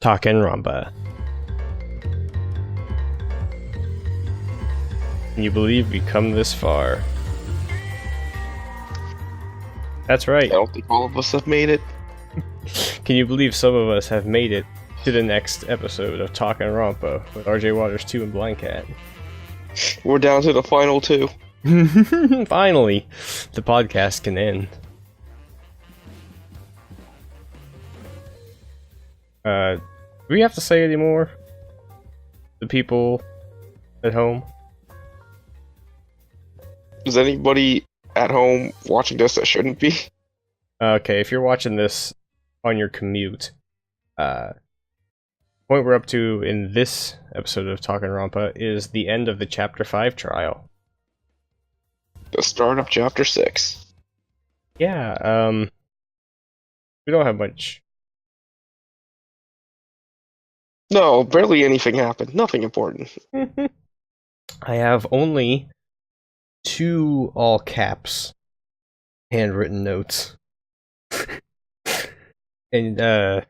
TalkinRonpa. Can you believe we've come this far? That's right. I don't think all of us have made it. Can you believe some of us have made it to the next episode of TalkinRonpa with RJ Waters 2 and Blindcat? We're down to the final two. Finally, the podcast can end. Do we have to say any more? The people at home? Is anybody at home watching this that shouldn't be? Okay, if you're watching this on your commute, the point we're up to in this episode of TalkinRonpa is the end of the Chapter 5 trial. The start of Chapter 6. Yeah, we don't have much. No, barely anything happened. Nothing important. I have only 2 all caps handwritten notes. And I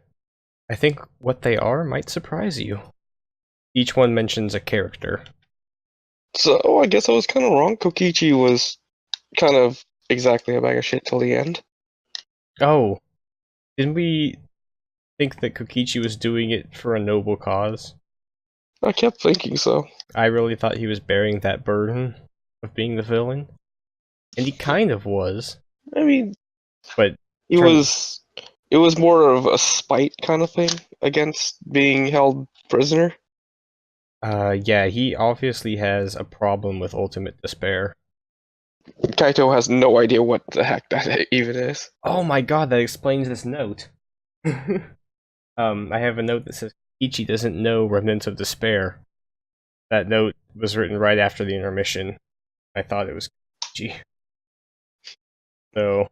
think what they are might surprise you. Each one mentions a character. So, I guess I was kind of wrong. Kokichi was kind of exactly a bag of shit till the end. Oh, didn't we think that Kokichi was doing it for a noble cause? I kept thinking so. I really thought he was bearing that burden of being the villain. And he kind of was. I mean, But it was more of a spite kind of thing against being held prisoner. yeah, he obviously has a problem with ultimate despair. Kaito has no idea what the heck that even is. Oh my god, that explains this note. I have a note that says Ichi doesn't know Remnants of Despair. That note was written right after the intermission. I thought it was Ichi. So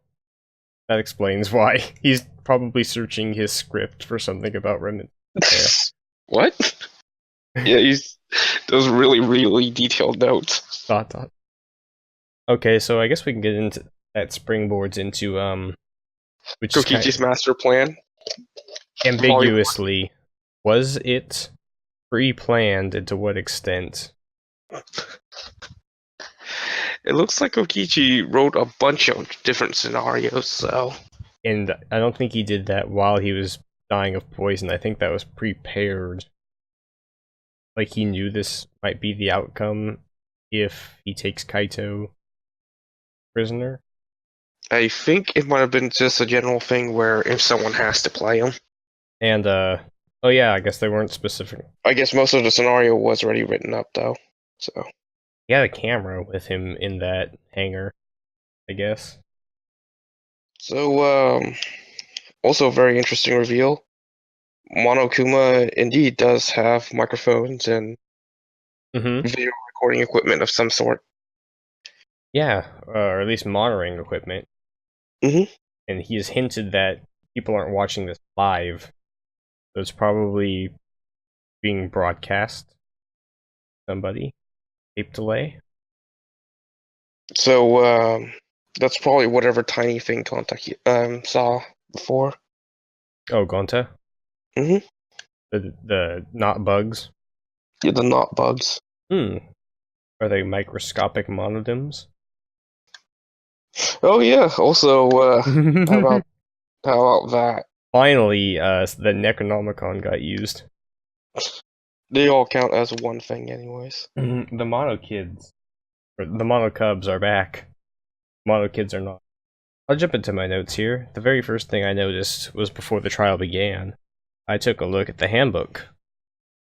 that explains why. He's probably searching his script for something about Remnants of Despair. What? Yeah, he's those really detailed notes. Dot. Okay, so I guess we can get into that springboards into which is Kokichi's master plan. ambiguously, was it pre-planned and to what extent? It looks like Kokichi wrote a bunch of different scenarios, so... And I don't think he did that while he was dying of poison. I think that was prepared. Like, he knew this might be the outcome if he takes Kaito prisoner. I think it might have been just a general thing where if someone has to play him. And, oh yeah, I guess they weren't specific. I guess most of the scenario was already written up, though, so... He had a camera with him in that hangar, I guess. So, also a very interesting reveal. Monokuma indeed does have microphones and video recording equipment of some sort. Yeah, or at least monitoring equipment. Mhm. And he has hinted that people aren't watching this live. So it's probably being broadcast to somebody. Tape delay. So, that's probably whatever tiny thing Contact saw before. Oh, Gonta? Mhm. The not bugs? Yeah, the not bugs. Are they microscopic monodems? Oh yeah, also, how about that? Finally, the Necronomicon got used. They all count as one thing anyways. The Mono Kids, or the Mono Cubs are back. Mono Kids are not. I'll jump into my notes here. The very first thing I noticed was before the trial began. I took a look at the handbook.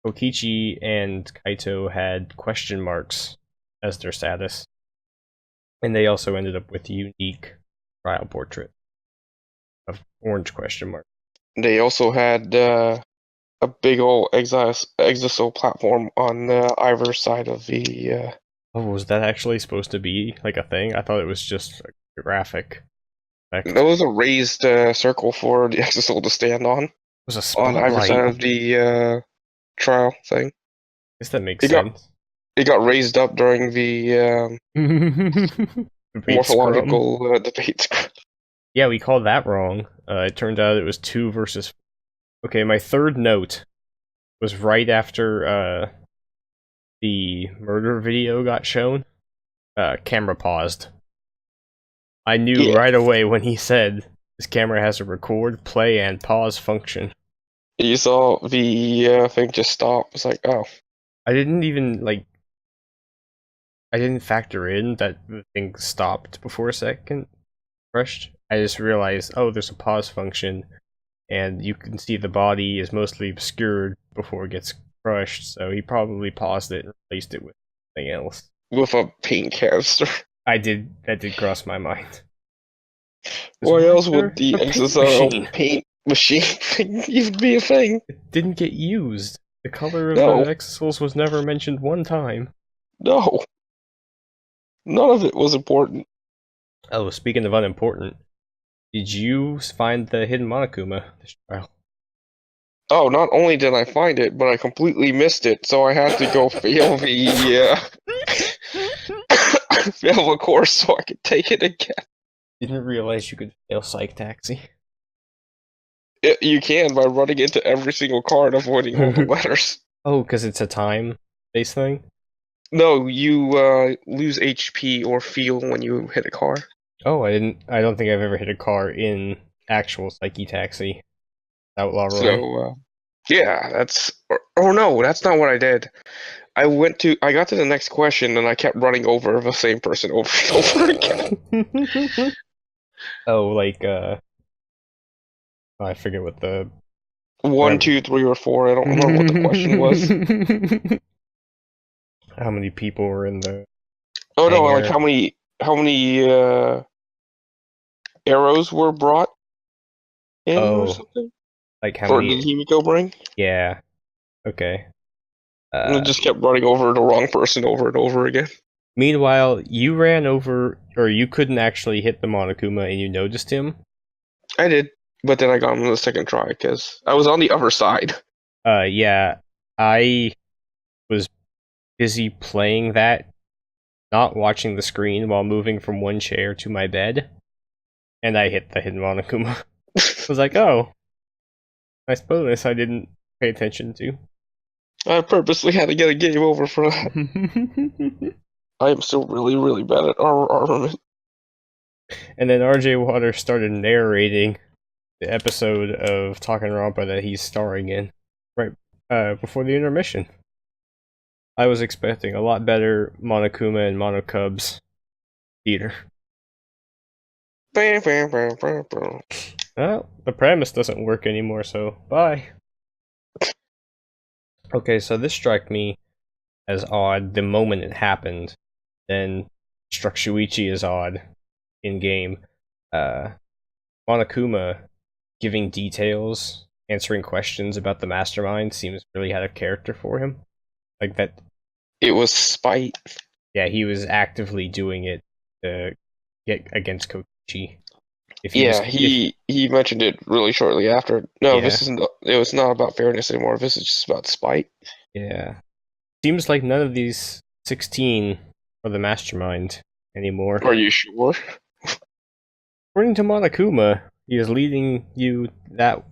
Kokichi and Kaito had question marks as their status. And they also ended up with a unique trial portrait of orange question mark. They also had a big old exosoul platform on either side of the... Oh, was that actually supposed to be like a thing? I thought it was just a graphic effect. There was a raised circle for the exosoul to stand on. It was a On spotlight. either side of the trial thing. I guess that makes sense. It got raised up during the morphological debate. Yeah, we called that wrong. It turned out it was 2 versus Okay, my third note was right after the murder video got shown. Camera paused. I knew Yeah. right away when he said this camera has a record, play, and pause function. You saw the thing just stop. It's like, oh. I didn't even, I didn't factor in that the thing stopped before a second crushed. I just realized, oh, there's a pause function, and you can see the body is mostly obscured before it gets crushed, so he probably paused it and replaced it with something else. With a paint canister. That did cross my mind. Why else would the paint XSL paint machine thing even be a thing? It didn't get used. The color of No. the exosols was never mentioned one time. No. None of it was important. Oh, speaking of unimportant, did you find the hidden Monokuma this trial? Oh, not only did I find it, but I completely missed it, so I had to go fail the fail a course so I could take it again. Didn't realize you could fail Psych Taxi. You can by running into every single car and avoiding all the letters. Oh, because it's a time-based thing? No, you lose HP or feel when you hit a car. Oh, I don't think I've ever hit a car in actual Psyche Taxi. Outlaw Roy. So, yeah, that's... Oh no, that's not what I did. I got to the next question and I kept running over the same person over and over again. Oh, I forget what the... 1, 2, 3, or 4, I don't remember what the question was. How many people were in the... Oh no, hangar? like how many arrows were brought in or something? Like how Or many... did Himiko bring? Yeah. Okay. And I just kept running over the wrong person over and over again. Meanwhile, you ran over, or you couldn't actually hit the Monokuma and you noticed him? I did, but then I got him on the second try because I was on the other side. Yeah. I was busy playing that, not watching the screen while moving from one chair to my bed, and I hit the hidden Monokuma. I was like, oh, nice bonus I didn't pay attention to. I purposely had to get a game over for that. I am still really, really bad at armament. And then RJ Waters started narrating the episode of TalkinRonpa that he's starring in, right before the intermission. I was expecting a lot better Monokuma and Monokubs theater. Well, the premise doesn't work anymore, so bye. Okay, so this struck me as odd the moment it happened, then struck Shuichi as odd in-game. Monokuma giving details, answering questions about the mastermind seems really out of character for him. Like that... It was spite. Yeah, he was actively doing it to get against Kokichi. He mentioned it really shortly after. No, Yeah. It was not about fairness anymore. This is just about spite. Yeah. Seems like none of these 16 are the mastermind anymore. Are you sure? According to Monokuma, he is leading you that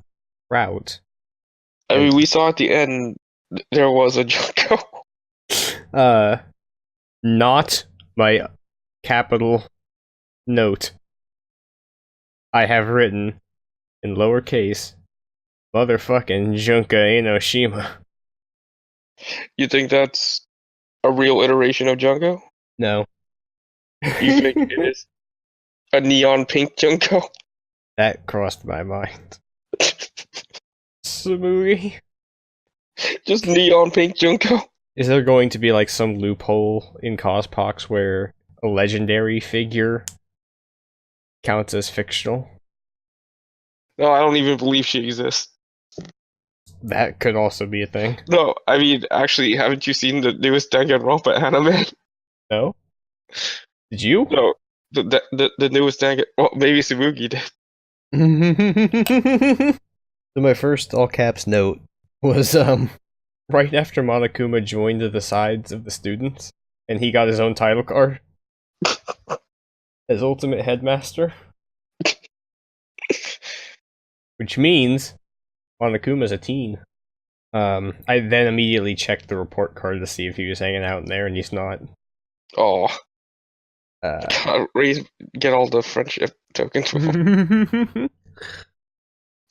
route. I mean, we saw at the end there was a Junko. Not my capital note. I have written in lowercase, motherfucking Junka Enoshima. You think that's a real iteration of Junko? No. You think it is a neon pink Junko? That crossed my mind. Samui. Just neon pink Junko? Is there going to be like some loophole in Cospox where a legendary figure counts as fictional? No, I don't even believe she exists. That could also be a thing. No, I mean, actually, haven't you seen the newest Danganronpa anime? No? Did you? No, the newest Dangan... Well, maybe Subuki did. So my first all caps note was right after Monokuma joined the sides of the students and he got his own title card as Ultimate Headmaster. Which means Monokuma's a teen. I then immediately checked the report card to see if he was hanging out in there, and he's not. Oh, Uh, get all the friendship tokens with them.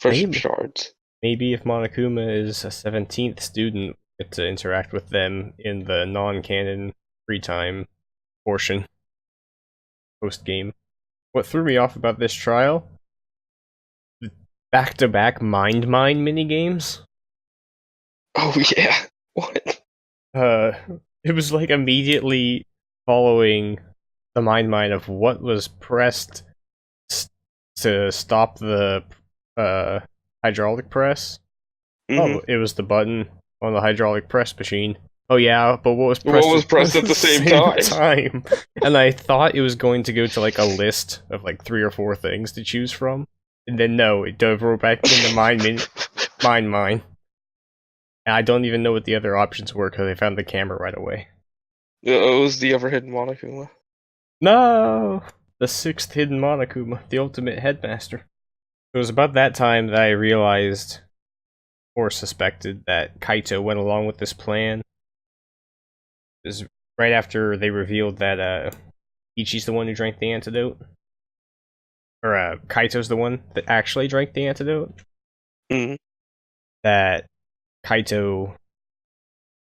Friendship shards. Maybe if Monokuma is a 17th student, we get to interact with them in the non-canon free time portion post-game. What threw me off about this trial? Back-to-back Mind Mine minigames. Oh yeah. What? It was like immediately following the Mind Mine of what was pressed to stop the hydraulic press. Mm-hmm. Oh, it was the button on the hydraulic press machine. Oh yeah, but what was pressed at the same time? And I thought it was going to go to like a list of like 3 or 4 things to choose from. And then no, it dove right back into Mind Mine. And I don't even know what the other options were because I found the camera right away. It was the ever hidden Monokuma. No! The 6th hidden Monokuma, the ultimate headmaster. It was about that time that I realized, or suspected, that Kaito went along with this plan. It was right after they revealed that Ichi's the one who drank the antidote. Or Kaito's the one that actually drank the antidote. Mm-hmm. That Kaito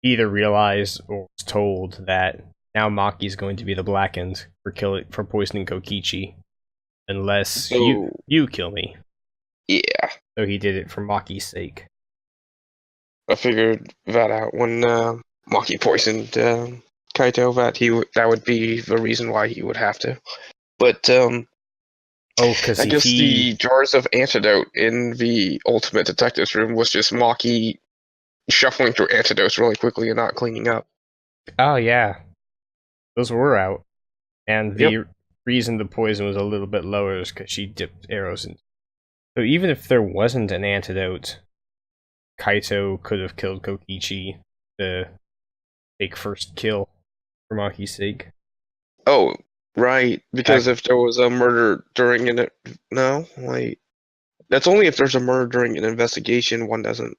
either realized or was told that now Maki's going to be the blackened for poisoning Kokichi, unless you kill me. Yeah. So he did it for Maki's sake. I figured that out when Maki poisoned Kaito. That would be the reason why he would have to. But because I guess the jars of antidote in the Ultimate Detective's room was just Maki shuffling through antidotes really quickly and not cleaning up. Oh yeah, those were out, and the reason the poison was a little bit lower is because she dipped arrows in. So even if there wasn't an antidote, Kaito could have killed Kokichi to take first kill for Maki's sake. Oh, right. Because if there was a murder during that's only if there's a murder during an investigation. One doesn't.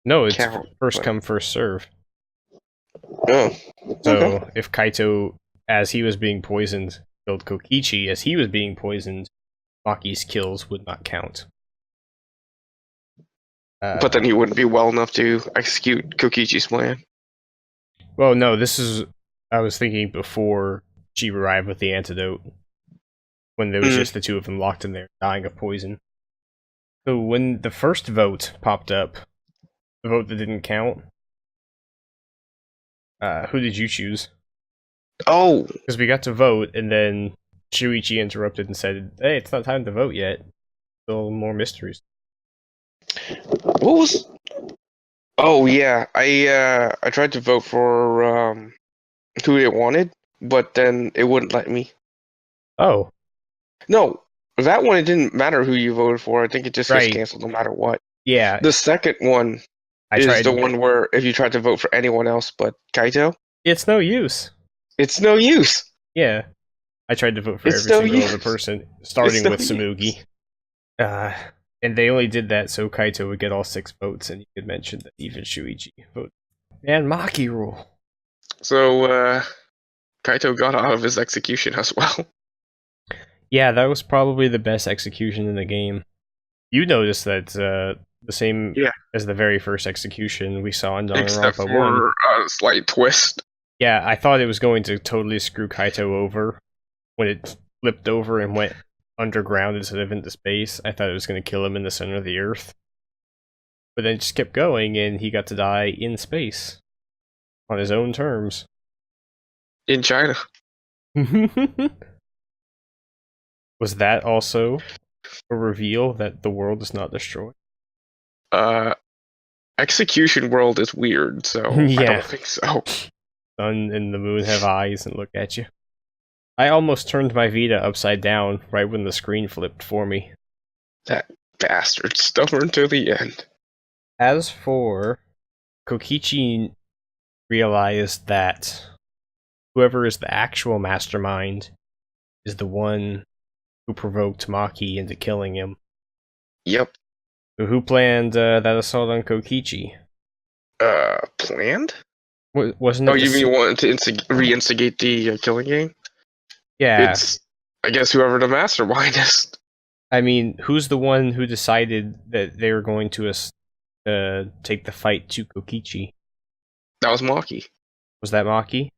No, it's first come, first serve. Oh. So okay. if Kaito, as he was being poisoned, killed Kokichi as he was being poisoned, Maki's kills would not count. But then he wouldn't be well enough to execute Kokichi's plan. Well, no, I was thinking before she arrived with the antidote, when there was just the two of them locked in there, dying of poison. So when the first vote popped up, the vote that didn't count, who did you choose? Oh! Because we got to vote, and then Shuichi interrupted and said, hey, it's not time to vote yet. Still more mysteries. What was... Oh, yeah. I tried to vote for who it wanted, but then it wouldn't let me. Oh. No, that one, it didn't matter who you voted for. I think it just gets canceled no matter what. Yeah. The second one is the one where if you tried to vote for anyone else but Kaito, it's no use. It's no use. Yeah. I tried to vote for every single other person, starting with Samugi. And they only did that so Kaito would get all 6 votes, and you could mention that even Shuichi voted. And Maki rule. So, Kaito got out of his execution as well. Yeah, that was probably the best execution in the game. You noticed that the same as the very first execution we saw in Danganronpa 1. Except for a slight twist. Yeah, I thought it was going to totally screw Kaito over when it flipped over and went underground instead of into space. I thought it was going to kill him in the center of the earth. But then it just kept going, and he got to die in space. On his own terms. In China. Was that also a reveal that the world is not destroyed? Execution world is weird, so I don't think so. Sun and the moon have eyes and look at you. I almost turned my Vita upside down right when the screen flipped for me. That bastard, stubborn to the end. As for Kokichi realized that whoever is the actual mastermind is the one who provoked Maki into killing him. Yep. So who planned that assault on Kokichi? Planned? Wasn't Oh, it you the? mean wanting to reinstigate the killing game? Yeah, It's, I guess, whoever the mastermind is. I mean, who's the one who decided that they were going to take the fight to Kokichi? That was Maki. Was that Maki?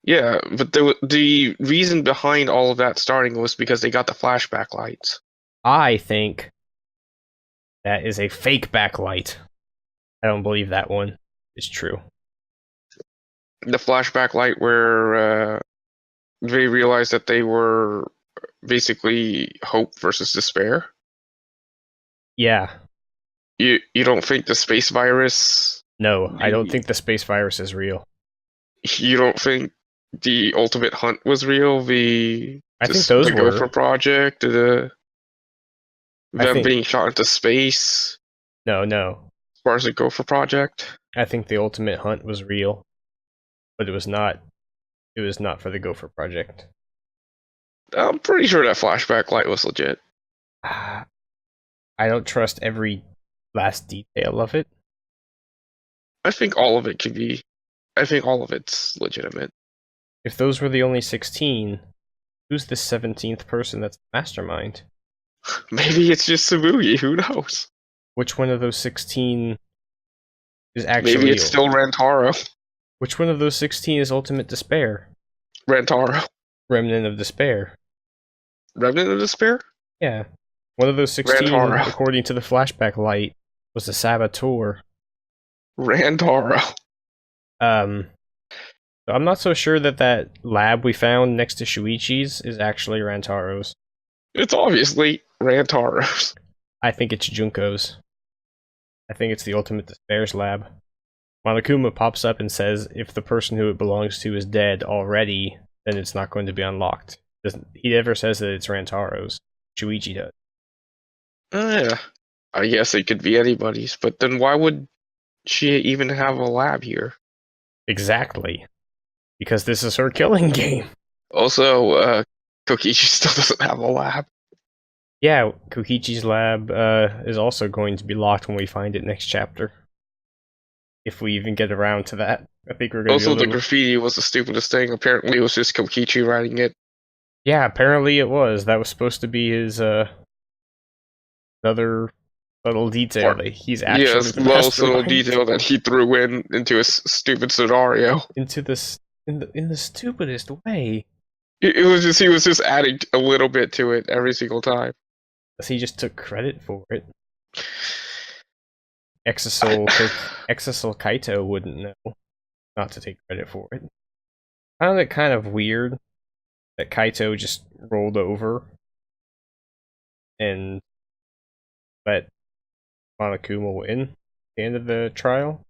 Yeah, but the reason behind all of that starting was because they got the flashback lights. I think that is a fake backlight. I don't believe that one is true. The flashback light where they realized that they were basically hope versus despair. Yeah. You don't think the space virus? No, I don't think the space virus is real. You don't think the ultimate hunt was real? I think those the were. Gopher project, them think being shot into space. no. As far as the Gopher project, I think the ultimate hunt was real, but it was not. It was not for the Gopher project. I'm pretty sure that flashback light was legit. I don't trust every last detail of it. I think all of it could be. I think all of it's legitimate. If those were the only 16, who's the 17th person that's the mastermind? Maybe it's just Sabugi. Who knows? Which one of those 16 is actually? Maybe it's still Rantaro. Which one of those 16 is Ultimate Despair? Rantaro. Remnant of Despair. Remnant of Despair? Yeah. One of those 16, Rantaro. according to the flashback light, was the Saboteur. Rantaro. So I'm not so sure that lab we found next to Shuichi's is actually Rantaro's. It's obviously Rantaro's. I think it's Junko's. I think it's the Ultimate Despair's lab. Monokuma pops up and says if the person who it belongs to is dead already, then it's not going to be unlocked. He never says that it's Rantaro's. Shuichi does. Yeah. I guess it could be anybody's, but then why would she even have a lab here? Exactly. Because this is her killing game. Also, Kokichi still doesn't have a lab. Yeah, Kokichi's lab is also going to be locked when we find it next chapter. If we even get around to that. I think we're going to Also, the graffiti was the stupidest thing. Apparently, it was just Kokichi writing it. Yeah, apparently it was. That was supposed to be his, another little detail that he's actually the little detail that he threw into his stupid scenario. Into this, in the stupidest way. It was just, he was just adding a little bit to it every single time. He just took credit for it. Exasol Kaito wouldn't know not to take credit for it. I found it kind of weird that Kaito just rolled over and let Monokuma win at the end of the trial.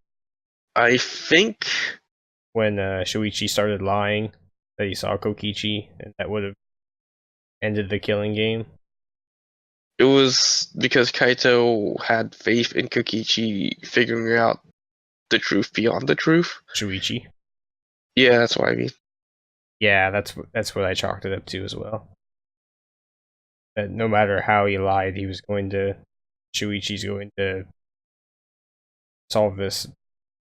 I think when Shuichi started lying that he saw Kokichi, and that would have ended the killing game. It was because Kaito had faith in Kokichi figuring out the truth beyond the truth. Shuichi. Yeah, that's what I mean. Yeah, that's what I chalked it up to as well. That no matter how he lied, Shuichi's going to solve this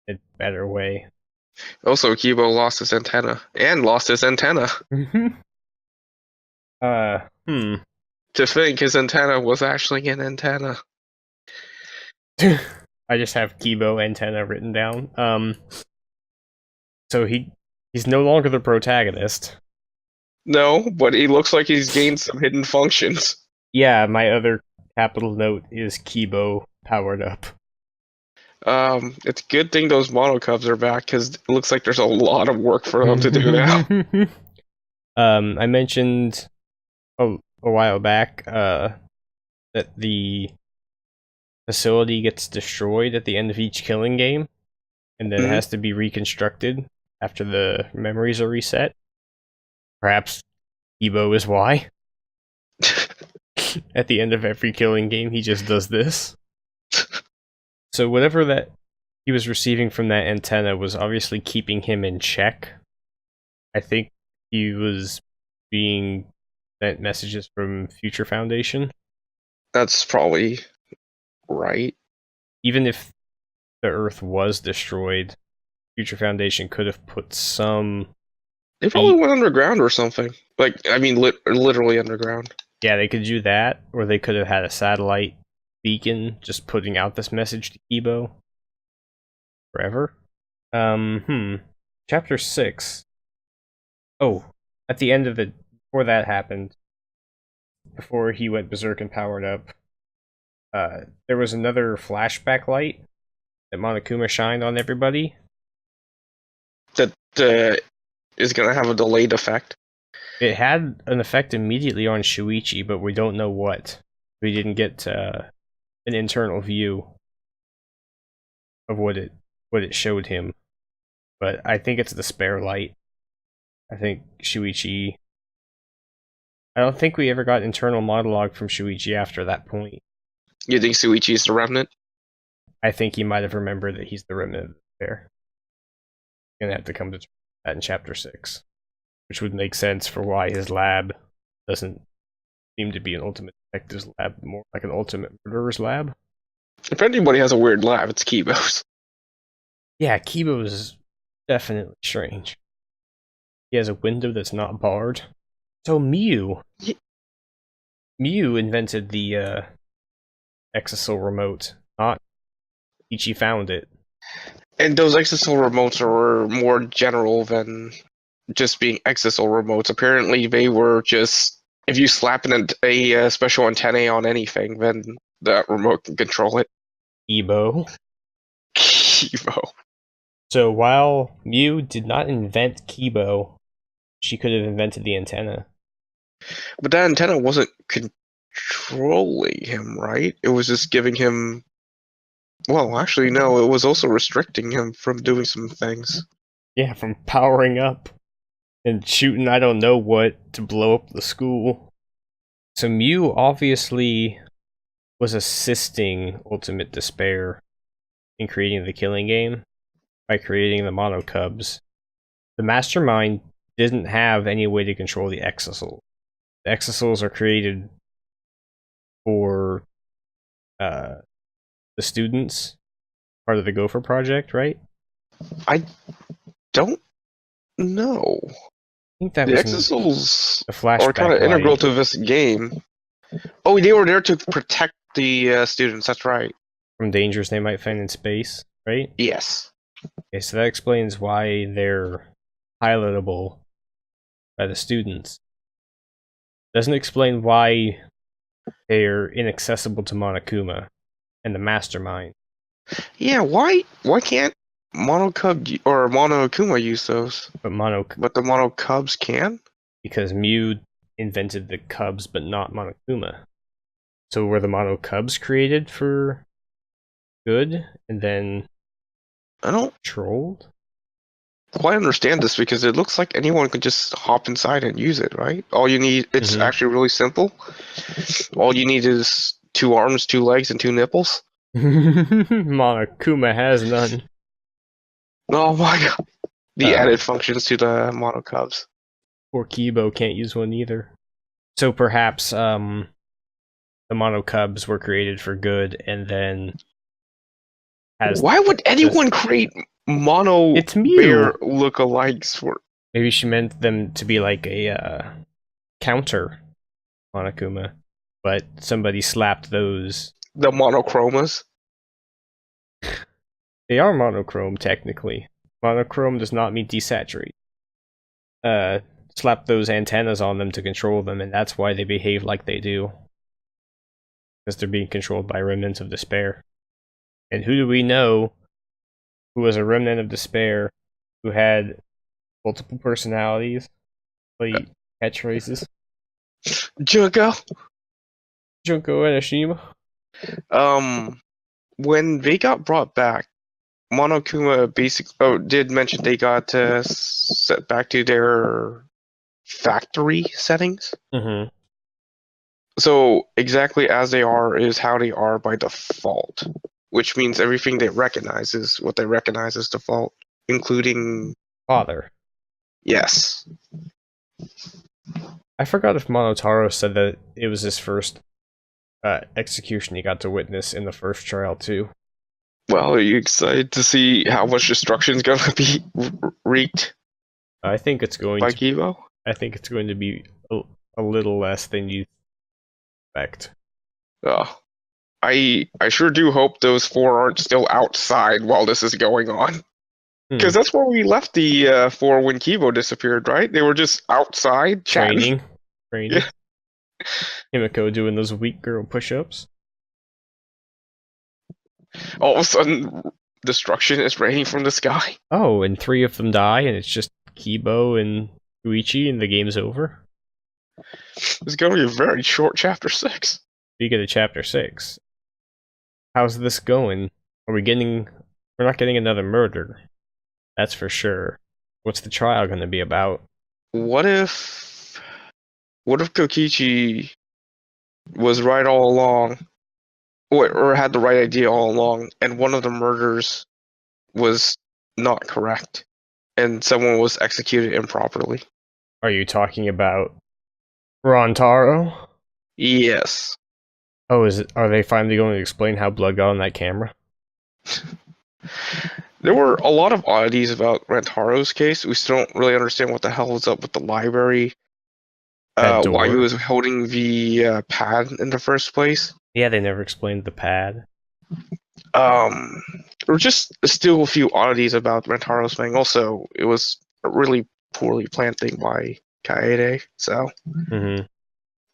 in a better way. Also, Kibo lost his antenna. To think his antenna was actually an antenna. I just have Kibo antenna written down. So he's no longer the protagonist. No, but he looks like he's gained some hidden functions. Yeah, my other capital note is Kibo powered up. It's a good thing those mono cubs are back, because it looks like there's a lot of work for them to do now. I mentioned a while back that the facility gets destroyed at the end of each killing game, and then it has to be reconstructed after the memories are reset. Perhaps Kibo is why. At the end of every killing game, he just does this. So whatever that he was receiving from that antenna was obviously keeping him in check. I think he was being sent messages from Future Foundation. That's probably right? Even if the Earth was destroyed, Future Foundation could have put some. They probably went underground or something. Like, I mean, literally underground. Yeah, they could do that, or they could have had a satellite beacon just putting out this message to Kibo forever. Chapter 6. Oh, at the end of it, before that happened, before he went berserk and powered up, there was another flashback light that Monokuma shined on everybody. That is going to have a delayed effect. It had an effect immediately on Shuichi, but we don't know what. We didn't get an internal view of what it showed him. But I think it's the spare light. I think Shuichi... I don't think we ever got internal monologue from Shuichi after that point. You think Shuichi is the remnant? I think he might have remembered that he's the remnant of the pair. Gonna have to come to that in chapter 6. Which would make sense for why his lab doesn't seem to be an ultimate detective's lab, more like an ultimate murderer's lab. If anybody has a weird lab, it's Kibo's. Yeah, Kibo's definitely strange. He has a window that's not barred. So Mew invented the Exasol remote, not Ichi found it. And those Exasol remotes are more general than just being Exasol remotes. Apparently, they were just, if you slap a special antenna on anything, then that remote can control it. Kibo. Kibo. So while Mew did not invent Kibo, she could have invented the antenna. But that antenna wasn't controlling him, right? It was just giving him... Well, actually, no, it was also restricting him from doing some things. Yeah, from powering up and shooting I don't know what to blow up the school. So Mew obviously was assisting Ultimate Despair in creating the killing game by creating the Mono Cubs. The Mastermind didn't have any way to control the Exasol. The Exasols are created for the students, part of the Gopher Project, right? I don't know. I think that the was Exasols the flashback are kind of integral light. to this game. Oh, they were there to protect the students, that's right. From dangers they might find in space, right? Yes. Okay, so that explains why they're pilotable by the students. Doesn't explain why they're inaccessible to Monokuma and the Mastermind. Yeah, why can't Mono Cub or Monokuma use those? But the Mono Cubs can? Because Mew invented the Cubs, but not Monokuma. So were the Mono Cubs created for good, and then I don't trolled? quite understand this, because it looks like anyone could just hop inside and use it, right? All you need, it's actually really simple. All you need is 2 arms, 2 legs, and 2 nipples. Monokuma has none. Oh my god. The added functions to the Mono Cubs. Poor Kibo can't use one either. So perhaps the Mono Cubs were created for good, and then why would anyone create Mono Bear lookalikes for? Maybe she meant them to be like a counter Monokuma, but somebody slapped those. The monochromas? They are monochrome, technically. Monochrome does not mean desaturate. Slap those antennas on them to control them, and that's why they behave like they do. Because they're being controlled by remnants of despair. And who do we know who was a remnant of despair, who had multiple personalities, like catchphrases? Junko Enoshima. When they got brought back, Monokuma did mention they got set back to their factory settings. Mm-hmm. So exactly as they are is how they are by default, which means everything they recognize is what they recognize as default, including father. Yes. I forgot if Monotaro said that it was his first execution you got to witness in the first trial too. Well, are you excited to see how much destruction is going to be wreaked I think it's going by to. Kivo? I think it's going to be a little less than you expect. Oh, I sure do hope those four aren't still outside while this is going on. Because that's where we left the four when Kivo disappeared, right? They were just outside chatting. Training. Yeah. Himiko doing those weak girl push-ups. All of a sudden, destruction is raining from the sky. Oh, and 3 of them die, and it's just Kibo and Uichi, and the game's over. It's going to be a very short chapter 6. We get to chapter 6. How's this going? We're not getting another murder. That's for sure. What's the trial going to be about? What if Kokichi was right all along, or had the right idea all along, and one of the murders was not correct, and someone was executed improperly? Are you talking about Rontaro? Yes. Oh, are they finally going to explain how blood got on that camera? There were a lot of oddities about Rantaro's case. We still don't really understand what the hell was up with the library. Why he was holding the pad in the first place. Yeah, they never explained the pad. There were just still a few oddities about Rantaro's thing. Also, it was a really poorly planned thing by Kaede. So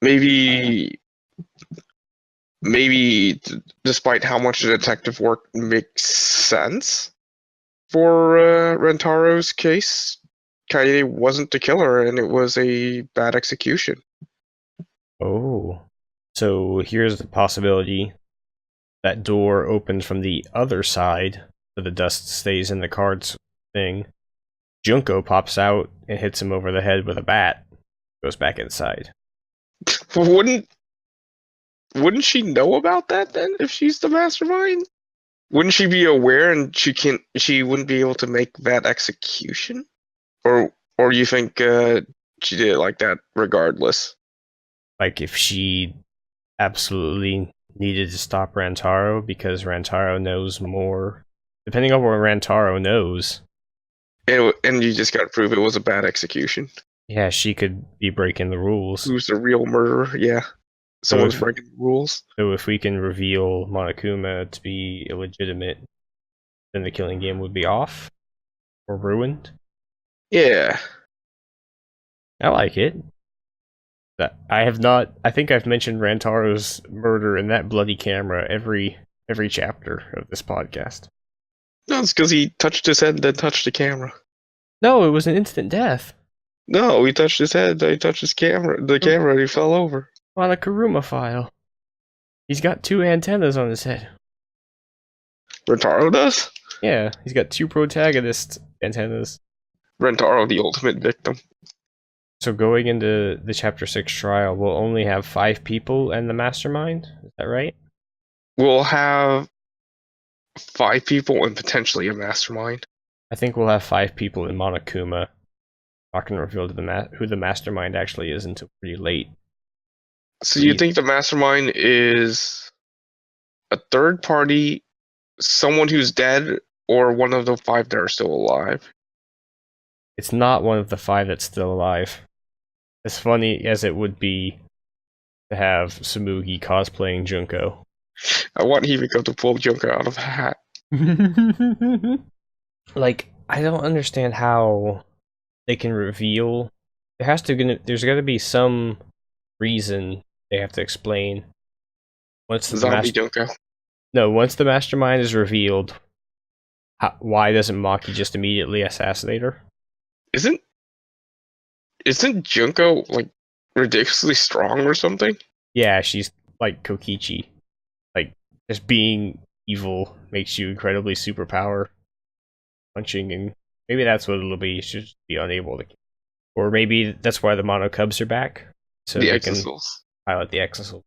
maybe despite how much the detective work makes sense for Rantaro's case, Kaede wasn't the killer, and it was a bad execution. Oh. So here's the possibility that door opened from the other side, so the dust stays in the cards thing. Junko pops out and hits him over the head with a bat. Goes back inside. Wouldn't she know about that then, if she's the mastermind? Wouldn't she be aware, and she wouldn't be able to make that execution? Or you think she did it like that regardless? Like if she absolutely needed to stop Rantaro because Rantaro knows more. Depending on what Rantaro knows. And you just got to prove it was a bad execution. Yeah, she could be breaking the rules. Who's the real murderer? Yeah. Someone's breaking the rules. So if we can reveal Monokuma to be illegitimate, then the killing game would be off or ruined. Yeah. I like it. I think I've mentioned Rantaro's murder in that bloody camera every chapter of this podcast. No, it's because he touched his head and then touched the camera. No, it was an instant death. No, he touched his head, then he touched the camera, and he fell over. On a Kuruma file. He's got 2 antennas on his head. Rentaro does? Yeah, he's got 2 protagonist antennas. Rentaro, the ultimate victim. So going into the chapter 6 trial, we'll only have 5 people and the mastermind? Is that right? We'll have 5 people and potentially a mastermind. I think we'll have 5 people in Monokuma. Not going to reveal to who the mastermind actually is until pretty late. So you think the mastermind is a third party, someone who's dead, or one of the 5 that are still alive? It's not one of the 5 that's still alive. As funny as it would be to have Tsumugi cosplaying Junko. I want Himiko to pull Junko out of a hat. Like, I don't understand how they can reveal. There's got to be some reason they have to explain. Once the Junko. No, once the mastermind is revealed, why doesn't Maki just immediately assassinate her? Isn't Junko like ridiculously strong or something? Yeah, she's like Kokichi. Like, just being evil makes you incredibly superpower punching, and maybe that's what it'll be. You should just be unable to. Or maybe that's why the Mono Cubs are back. So the they Exisals. Can pilot the Exisals.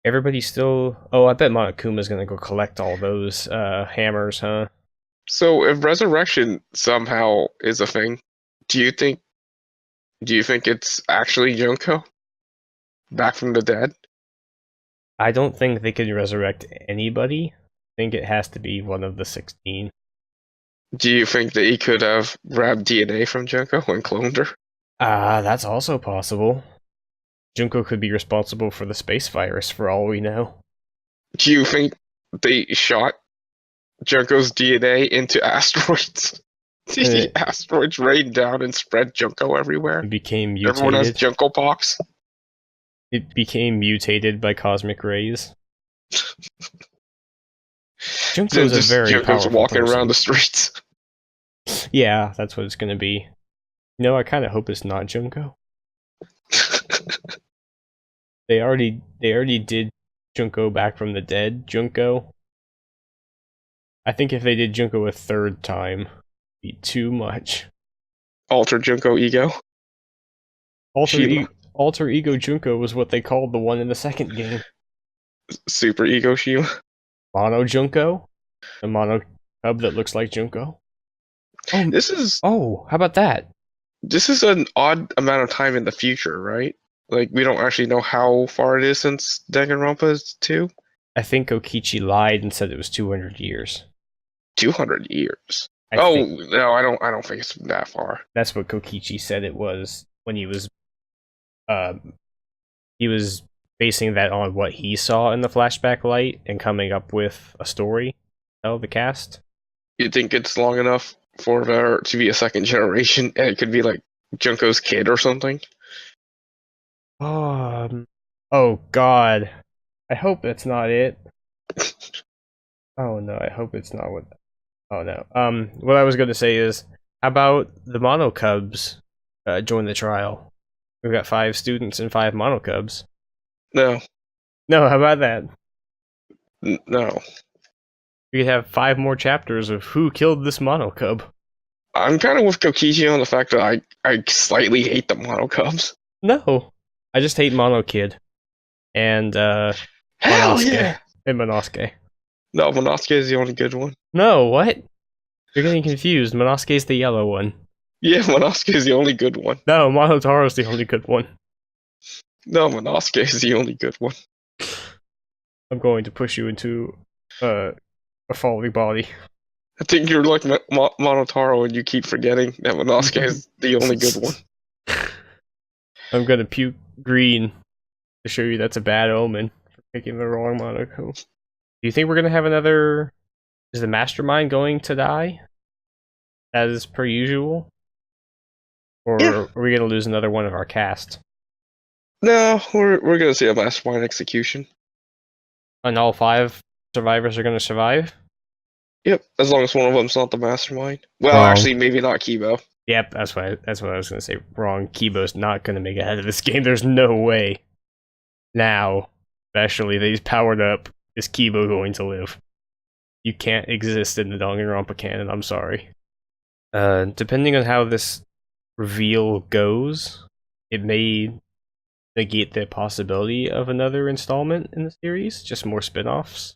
Everybody's still. Oh, I bet Monokuma's gonna go collect all those hammers, huh? So if resurrection somehow is a thing, do you think it's actually Junko? Back from the dead? I don't think they can resurrect anybody. I think it has to be one of the 16. Do you think that he could have grabbed DNA from Junko and cloned her? That's also possible. Junko could be responsible for the space virus for all we know. Do you think they shot Junko's DNA into asteroids? The asteroids rained down and spread Junko everywhere. It became Everyone has mutated. Junko pox. It became mutated by cosmic rays. Junko's a very Junko's powerful walking person. around the streets. Yeah, that's what it's gonna be. No, I kind of hope it's not Junko. They already did Junko back from the dead. Junko. I think if they did Junko a third time, it'd be too much. Alter Junko ego. Alter ego Junko was what they called the one in the second game. Super ego Shima. Mono Junko, the mono cub that looks like Junko. How about that? This is an odd amount of time in the future, right? Like, we don't actually know how far it is since Danganronpa 2. I think Okichi lied and said it was 200 years. 200 years. No, I don't think it's that far. That's what Kokichi said it was when he was basing that on what he saw in the flashback light and coming up with a story to tell the cast. You think it's long enough for there to be a second generation, and it could be like Junko's kid or something? Oh God, I hope that's not it. Oh no, I hope it's not what. Oh no. What I was going to say is, how about the Mono Cubs join the trial? We've got 5 students and 5 Mono Cubs. No. No, how about that? No. We could have 5 more chapters of who killed this Mono Cub. I'm kind of with Kokichi on the fact that I slightly hate the Mono Cubs. No. I just hate Mono Kid. And, Hell Monosuke. yeah! And Monosuke. No, Monosuke is the only good one. No, what? You're getting confused. Monosuke's the yellow one. Yeah, Monosuke is the only good one. No, Monotaro's the only good one. No, Monosuke is the only good one. I'm going to push you into a falling body. I think you're like Monotaro and you keep forgetting that Monosuke is the only good one. I'm gonna puke green to show you that's a bad omen for picking the wrong Monaco. Do you think we're gonna have another... Is the mastermind going to die? As per usual? Or are we gonna lose another one of our cast? No, we're gonna see a mastermind execution. And all 5 survivors are gonna survive? Yep, as long as one of them's not the mastermind. Well, Wrong. actually, maybe not Kibo. Yep, that's what I was gonna say. Wrong. Kibo's not gonna make it out of this game. There's no way. Now, especially that he's powered up, is Kibo going to live? You can't exist in the Danganronpa canon, I'm sorry. Depending on how this reveal goes, it may negate the possibility of another installment in the series, just more spin-offs,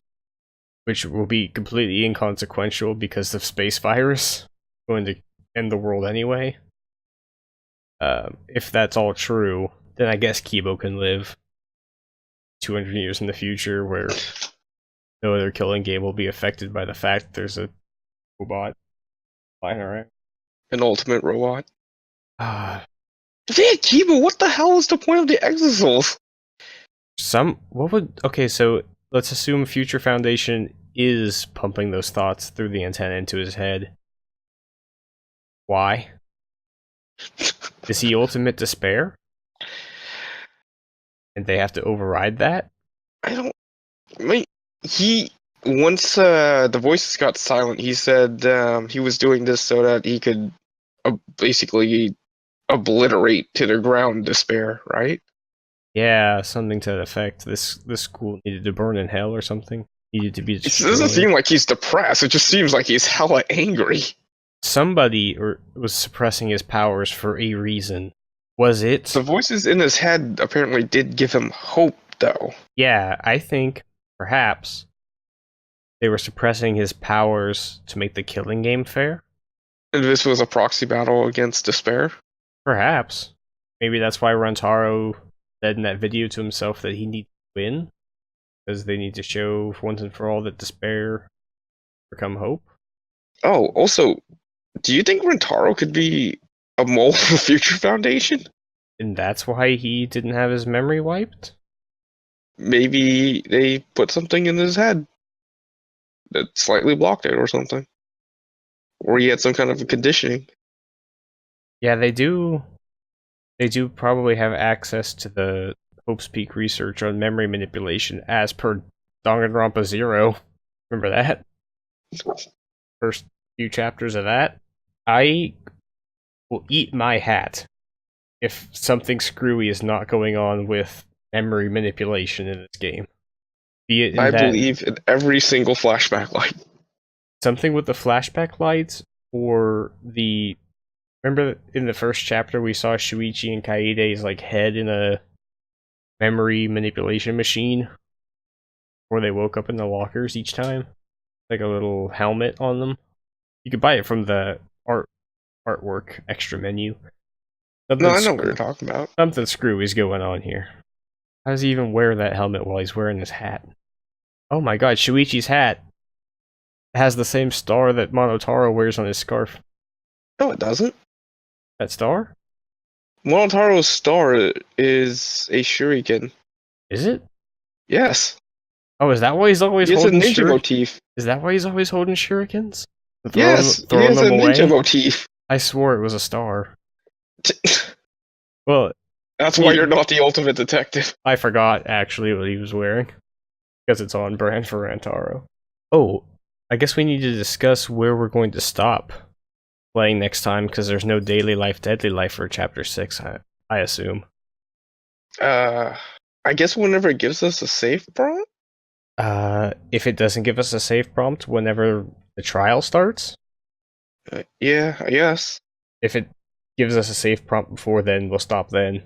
which will be completely inconsequential because of space virus going to end the world anyway. If that's all true, then I guess Kibo can live 200 years in the future where no other killing game will be affected by the fact there's a robot flying around. An ultimate robot. Ah, If they had Kibo, what the hell is the point of the Exisouls? okay, so let's assume Future Foundation is pumping those thoughts through the antenna into his head. Why? Is he ultimate despair? And they have to override that? Once the voices got silent, he said he was doing this so that he could basically obliterate to the ground despair, right? Yeah, something to that effect. This school needed to burn in hell or something. Needed to be destroyed. It doesn't seem like he's depressed, it just seems like he's hella angry. Somebody was suppressing his powers for a reason. Was it? The voices in his head apparently did give him hope, though. Yeah, I think, perhaps, they were suppressing his powers to make the killing game fair? And this was a proxy battle against despair? Perhaps. Maybe that's why Rantaro said in that video to himself that he needs to win? because they need to show once and for all that despair become hope. Oh, also, do you think Rentaro could be a mole for the Future Foundation? And that's why he didn't have his memory wiped? Maybe they put something in his head that slightly blocked it or something. Or he had some kind of a conditioning. Yeah, they do. They do probably have access to the Hope's Peak research on memory manipulation as per Danganronpa 0. Remember that? First few chapters of that? I will eat my hat if something screwy is not going on with memory manipulation in this game. Be it in I that believe in every single flashback light. something with the flashback lights, or the remember in the first chapter we saw Shuichi and Kaede's like head in a memory manipulation machine where they woke up in the lockers each time, like a little helmet on them. You could buy it from the artwork extra menu. No, I know what you're talking about. Something screwy is going on here. How does he even wear that helmet while he's wearing his hat? Oh my god, Shuichi's hat has the same star that Monotaro wears on his scarf. No, it doesn't. That star? Monotaro's star is a shuriken. Is it? Yes. Oh, is that why he's always It's a holding ninja motif. Is that why he's always holding shurikens? Yes, he has a ninja motif. I swore it was a star. Well, that's why you're not the ultimate detective. I forgot actually what he was wearing because it's on brand for Rantaro. Oh, I guess we need to discuss where we're going to stop playing next time because there's no daily life, deadly life for chapter 6. I assume. I guess whenever it gives us a save prompt. If it doesn't give us a save prompt whenever the trial starts. Yeah, I guess. If it gives us a save prompt before then, we'll stop then.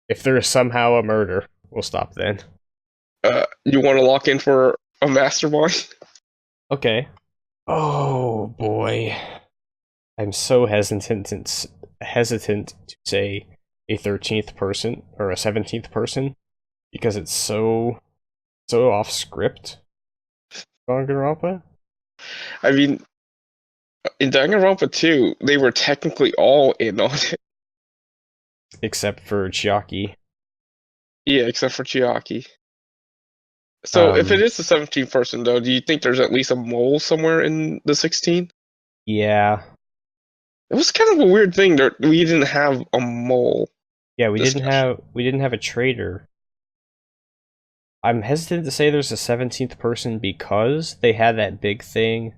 If there is somehow a murder, we'll stop then. You want to lock in for a mastermind? Okay. Oh boy. I'm so hesitant to say a 13th person or a 17th person because it's so off script. Danganronpa? I mean, in Danganronpa 2, they were technically all in on it. Except for Chiaki. Yeah, except for Chiaki. So if it is the 17th person, though, do you think there's at least a mole somewhere in the 16? Yeah. It was kind of a weird thing that we didn't have a mole. Yeah, we didn't have a traitor. I'm hesitant to say there's a 17th person because they had that big thing.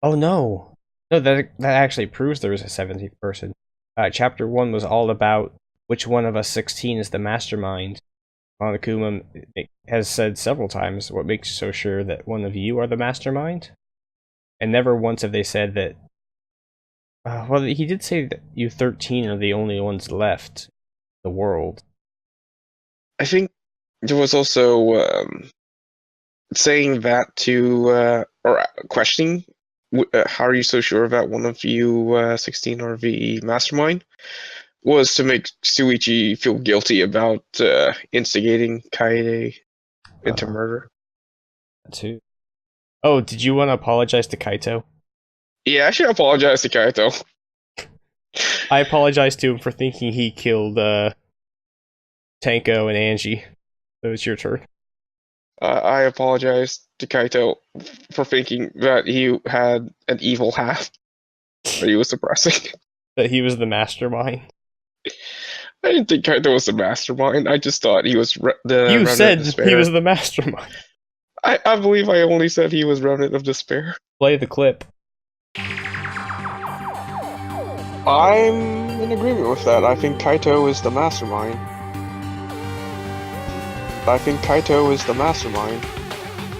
Oh no. No, that actually proves there was a 17th person. Chapter 1 was all about which one of us 16 is the mastermind. Monokuma has said several times, what makes you so sure that one of you are the mastermind? And never once have they said that... well, he did say that you 13 are the only ones left in the world. I think there was also saying that to, or questioning, how are you so sure about one of you 16 are the mastermind? Was to make Shuichi feel guilty about instigating Kaede into murder. Too. Oh, did you want to apologize to Kaito? Yeah, I should apologize to Kaito. I apologize to him for thinking he killed Tanko and Angie. So it's your turn. I apologize to Kaito for thinking that he had an evil half that he was suppressing. That he was the mastermind. I didn't think Kaito was the mastermind. I just thought he was the. You said of despair. He was the mastermind. I believe I only said he was Remnant of Despair. Play the clip. I'm in agreement with that. I think Kaito is the mastermind. I think Kaito is the mastermind.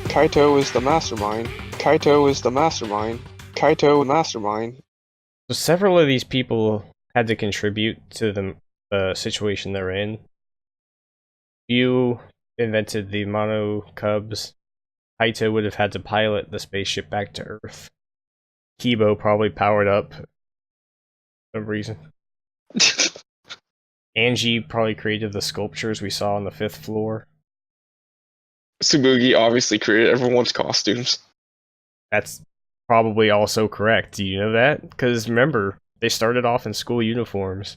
Kaito is the mastermind. Kaito is the mastermind. Kaito mastermind. So several of these people had to contribute to the situation they're in. You invented the mono cubs. Kaito would have had to pilot the spaceship back to Earth. Kibo probably powered up for some reason. Angie probably created the sculptures we saw on the 5th floor. Tsubugi obviously created everyone's costumes. That's probably also correct. Do you know that? Because remember, they started off in school uniforms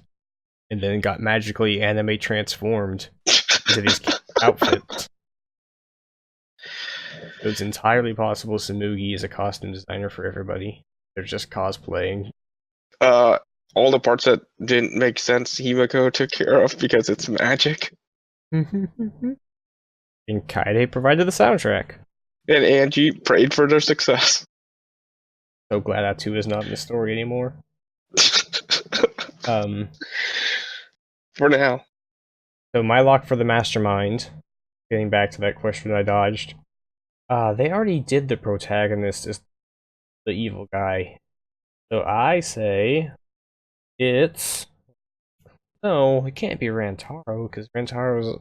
and then got magically anime transformed into these outfits. So it's entirely possible Samugi is a costume designer for everybody. They're just cosplaying. All the parts that didn't make sense, Himiko took care of because it's magic. And Kaede provided the soundtrack. And Angie prayed for their success. So glad Atu is not in the story anymore. For now. So my lock for the mastermind, getting back to that question I dodged, they already did the protagonist as the evil guy. So I say it's... No, it can't be Rantaro, because Rantaro's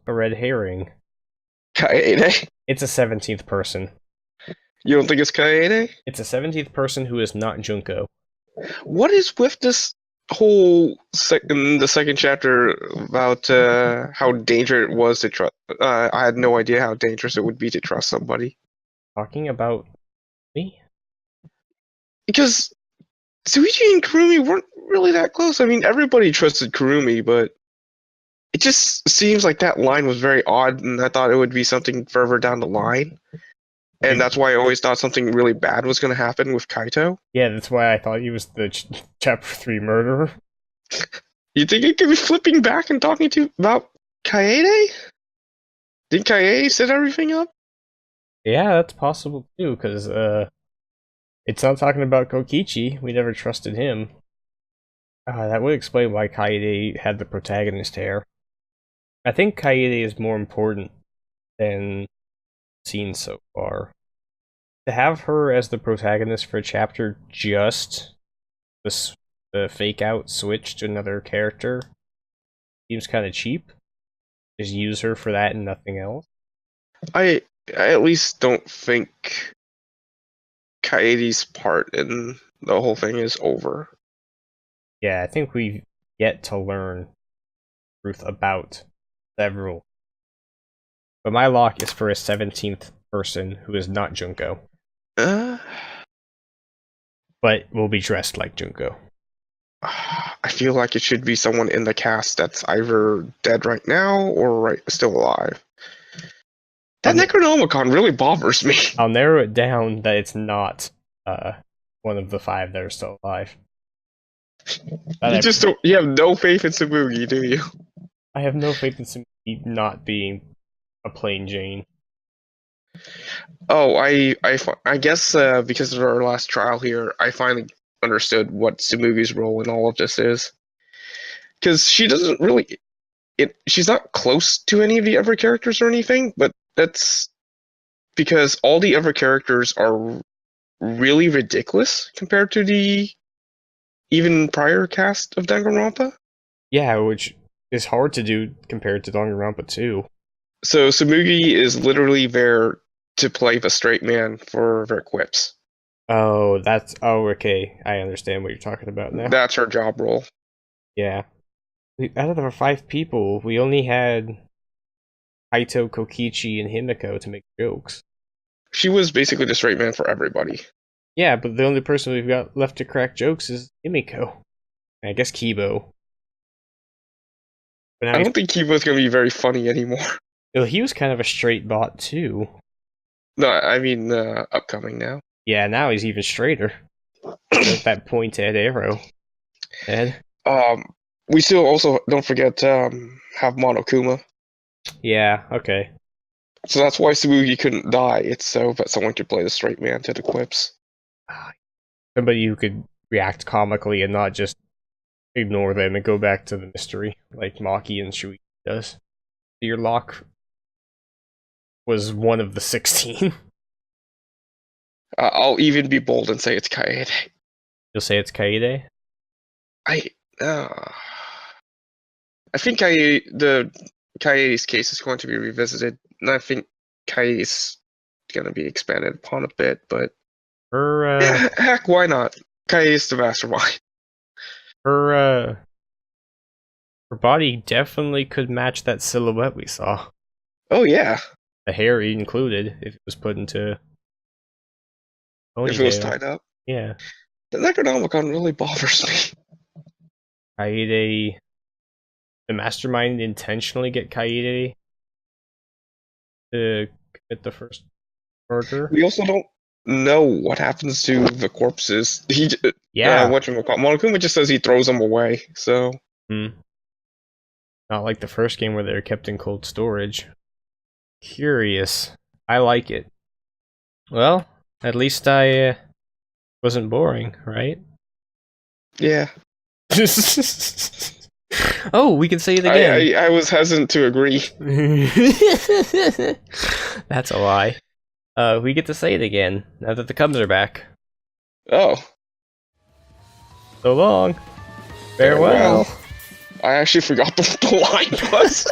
a red herring. Kaede? It's a 17th person. You don't think it's Kaede? It's a 17th person who is not Junko. What is with this whole the second chapter about how dangerous it was to trust? I had no idea how dangerous it would be to trust somebody. Talking about me? Because Suichi and Kurumi weren't really that close. I mean, everybody trusted Kurumi, but it just seems like that line was very odd, and I thought it would be something further down the line. And that's why I always thought something really bad was going to happen with Kaito. Yeah, that's why I thought he was the Chapter 3 murderer. You think it could be flipping back and talking about Kaede? Did Kaede set everything up? Yeah, that's possible too, because it's not talking about Kokichi. We never trusted him. That would explain why Kaede had the protagonist hair. I think Kaede is more important than seen so far. To have her as the protagonist for a chapter, just the fake out switch to another character, seems kind of cheap. Just use her for that and nothing else. I at least don't think Kaede's part in the whole thing is over. Yeah, I think we've yet to learn truth about several. But my lock is for a 17th person who is not Junko. But will be dressed like Junko. I feel like it should be someone in the cast that's either dead right now or still alive. That Necronomicon really bothers me. I'll narrow it down that it's not one of the 5 that are still alive. You have no faith in Tsubugi, do you? I have no faith in Tsubugi not being a plain Jane. Oh, I guess because of our last trial here, I finally understood what Tsubugi's role in all of this is. Because she doesn't really... she's not close to any of the other characters or anything, but that's because all the other characters are really ridiculous compared to the even prior cast of Danganronpa. Yeah, which is hard to do compared to Danganronpa 2. So Tsubugi is literally there to play the straight man for their quips. Oh, okay. I understand what you're talking about now. That's her job role. Yeah. Out of the 5 people, we only had Kaito, Kokichi, and Himiko to make jokes. She was basically the straight man for everybody. Yeah, but the only person we've got left to crack jokes is Himiko. And I guess Kibo. But I don't think Kibo's going to be very funny anymore. Well, he was kind of a straight bot, too. No, I mean, upcoming now. Yeah, now he's even straighter. With that pointed arrow head. We still also, don't forget, have Monokuma. Yeah, okay. So that's why Tsubugi couldn't die. It's so that someone could play the straight man to the quips. Somebody who could react comically and not just ignore them and go back to the mystery, like Maki and Shuichi does. Your lock was one of the 16. I'll even be bold and say it's Kaede. You'll say it's Kaede? I think Kaede's case is going to be revisited, and I think Kaede's going to be expanded upon a bit, but yeah, heck, why not? Kaede's the mastermind. Her body definitely could match that silhouette we saw. Oh yeah. the hair included if it was put into ponytail. If it was tied up. Yeah. The Necronomicon really bothers me. Kaede... The mastermind intentionally get Kaede to commit the first murder? We also don't know what happens to the corpses. Yeah. Whatchamacallit, Monokuma just says he throws them away, so... Not like the first game where they're kept in cold storage. Curious. I like it. Well, at least I wasn't boring, right? Yeah. Oh, we can say it again. I was hesitant to agree. That's a lie. We get to say it again, now that the Cubs are back. Oh. So long. Farewell. I actually forgot what the line was.